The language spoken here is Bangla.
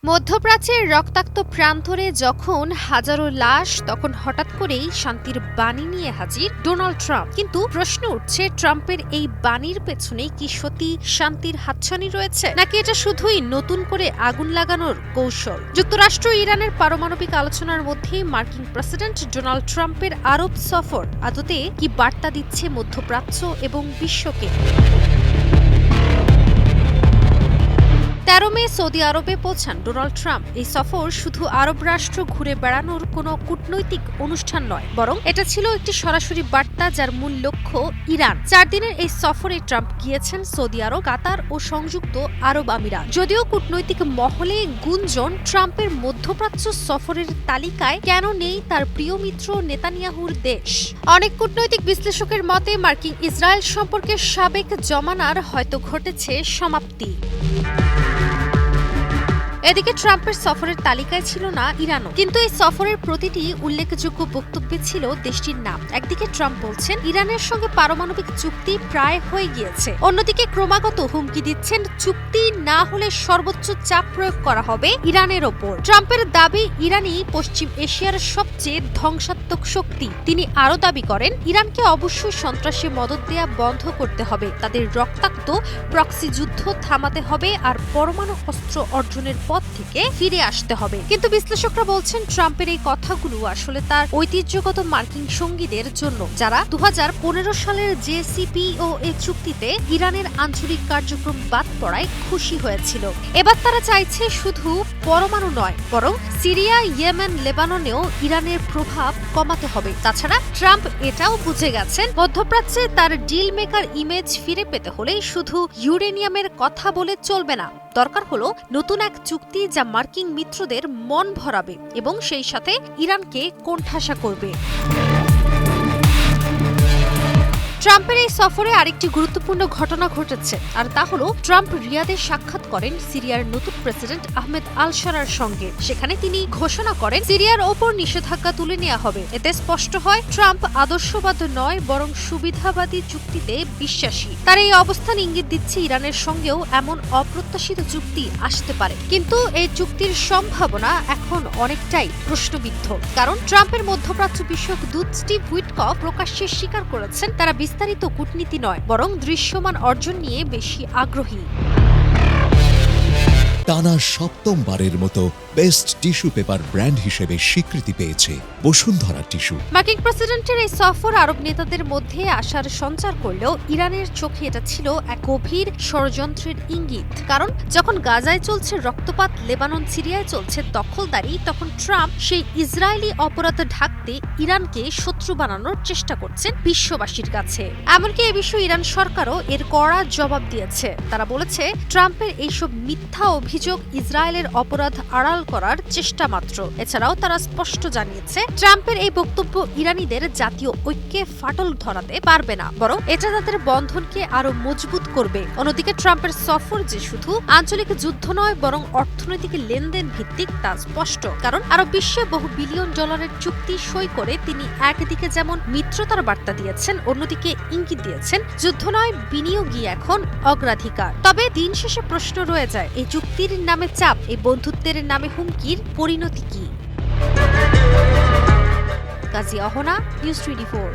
মধ্যপ্রাচ্যের রক্তাক্ত প্রান্তরে যখন হাজারো লাশ, তখন হঠাৎ করেই শান্তির বাণী নিয়ে হাজির ডোনাল্ড ট্রাম্প। কিন্তু প্রশ্ন উঠছে, ট্রাম্পের এই বাণীর পেছনে কি সত্যি শান্তির হাতছানি রয়েছে, নাকি এটা শুধুই নতুন করে আগুন লাগানোর কৌশল? যুক্তরাষ্ট্র ইরানের পারমাণবিক আলোচনার মধ্যে মার্কিন প্রেসিডেন্ট ডোনাল্ড ট্রাম্পের আরব সফর আদতে কি বার্তা দিচ্ছে মধ্যপ্রাচ্য এবং বিশ্বকে? 13 মে সৌদি আরবে পৌঁছান ডোনাল্ড ট্রাম্প। এই সফর শুধু আরব রাষ্ট্র ঘুরে বেড়ানোর কোনো কূটনৈতিক অনুষ্ঠান নয়, বরং এটা ছিল একটি সরাসরি বার্তা যার মূল লক্ষ্য ইরান। 4 দিনের এই সফরে ট্রাম্প গিয়েছেন সৌদি আরব, কাতার ও সংযুক্ত আরব আমিরাত। যদিও কূটনৈতিক মহলে গুঞ্জন, ট্রাম্পের মধ্যপ্রাচ্য সফরের তালিকায় কেন নেই তার প্রিয় মিত্র নেতানিয়াহুর দেশ। অনেক কূটনৈতিক বিশ্লেষকের মতে মার্কিন ইসরায়েল সম্পর্কের সাবেক জমানার হয়তো ঘটেছে সমাপ্তি। এদিকে ট্রাম্পের সফরের তালিকায় ছিল না ইরানও, কিন্তু এই সফরের প্রতিটি উল্লেখযোগ্য বক্তব্যে ছিল দেশটির নাম। একদিকে ট্রাম্প বলছেন ইরানের সঙ্গে পারমাণবিক চুক্তি প্রায় হয়ে গিয়েছে, অন্যদিকে ক্রমাগত হুমকি দিচ্ছেন চুক্তি না হলে সর্বোচ্চ চাপ প্রয়োগ করা হবে ইরানের ওপর। ট্রাম্পের দাবি ইরানই পশ্চিম এশিয়ার সবচেয়ে ধ্বংসাত্মক শক্তি। তিনি আরও দাবি করেন ইরানকে অবশ্যই সন্ত্রাসী মদদ দেয়া বন্ধ করতে হবে, তাদের রক্তাক্ত প্রক্সি যুদ্ধ থামাতে হবে আর পরমাণু অস্ত্র অর্জনের পথ থেকে ফিরে আসতে হবে। কিন্তু বিশ্লেষকরা বলছেন ট্রাম্পের এই কথাগুলো আসলে তার ঐতিহ্যগত মার্কিন সঙ্গীদের জন্য, যারা 2015 সালের JCPOA চুক্তিতে ইরানের আঞ্চলিক কার্যক্রম বাদ পড়ায় খুশি হয়েছিল। এবার তারা চাইছে শুধু পরমাণু নয়, বরং সিরিয়া, ইয়েমেন, লেবাননেও ইরানের প্রভাব কমাতে হবে। তাছাড়া ট্রাম্প এটাও বুঝে গেছেন মধ্যপ্রাচ্যে তার ডিল মেকার ইমেজ ফিরে পেতে হলে শুধু ইউরেনিয়ামের কথা বলে চলবে না, দরকার হলো নতুন এক চুক্তি যা মার্কিন মিত্রদের মন ভরাবে এবং সেই সাথে ইরানকে কোণঠাসা করবে। ট্রাম্পের এই সফরে আরেকটি গুরুত্বপূর্ণ ঘটনা ঘটেছে, আর তা হলো ট্রাম্প রিয়াদে সাক্ষাৎ করেন সিরিয়ার নতুন প্রেসিডেন্ট আহমেদ আল শারার সঙ্গে। সেখানে তিনি ঘোষণা করেন সিরিয়ার ওপর নিষেধাজ্ঞা তুলে নেওয়া হবে। এতে স্পষ্ট হয় ট্রাম্প আদর্শবাদ নয়, বরং সুবিধাবাদী চুক্তিতে বিশ্বাসী। তার এই অবস্থান ইঙ্গিত দিচ্ছে ইরানের সঙ্গেও এমন অপ্রত্যাশিত চুক্তি আসতে পারে। কিন্তু এই চুক্তির সম্ভাবনা এখন অনেকটাই প্রশ্নবিদ্ধ, কারণ ট্রাম্পের মধ্যপ্রাচ্য বিষয়ক দূত স্টিভ উইটকফ প্রকাশ্যে স্বীকার করেছেন তারা বিস্তারিত কূটনীতি নয়, বরং দৃশ্যমান অর্জন নিয়ে বেশি আগ্রহী। টানা 7মবারের মতো বেস্ট টিস্যু পেপার ব্র্যান্ড হিসেবে স্বীকৃতি পেয়েছে বসুন্ধরা টিস্যু। মার্কিন প্রেসিডেন্টের এই সফর আরব নেতাদের মধ্যে আশার সঞ্চার করলেও ইরানের চোখে এটা ছিল এক গভীর ষড়যন্ত্রের ইঙ্গিত। কারণ যখন গাজায় চলছে রক্তপাত, লেবানন, সিরিয়ায় চলছে দখলদারি, তখন ট্রাম্প সেই ইসরায়েলি অপরাধ ঢাকতে ইরানকে শত্রু বানানোর চেষ্টা করছেন বিশ্ববাসীর কাছে। এমনকি এ বিষয়ে ইরান সরকারও এর কড়া জবাব দিয়েছে। তারা বলেছে ট্রাম্পের এইসব মিথ্যা অভিযোগ ইসরায়েলের অপরাধ আড়াল করার চেষ্টা মাত্র। এছাড়াও তারা স্পষ্ট জানিয়েছে ট্রাম্পের এই বক্তব্য ইরানিদের জাতীয় ঐক্যে ফাটল ধরাতে পারবে না, বরং এটা তাদের বন্ধনকে আরো মজবুত করবে। অন্যদিকে ট্রাম্পের সফর যে শুধু আঞ্চলিক যুদ্ধ নয়, বরং অর্থনৈতিক লেনদেন ভিত্তিক তা স্পষ্ট। কারণ আরব বিশ্বে বহু বিলিয়ন ডলারের চুক্তি সই করে তিনি একদিকে যেমন মিত্রতার বার্তা দিয়েছেন, অন্যদিকে ইঙ্গিত দিয়েছেন যুদ্ধ নয়, বিনিয়োগই এখন অগ্রাধিকার। তবে দিন শেষে প্রশ্ন রয়ে যায়, এই চুক্তির নামে চাপ, এই বন্ধুত্বের নামে হুমকির পরিণতি কি? কাজী অহনা, নিউজ 24।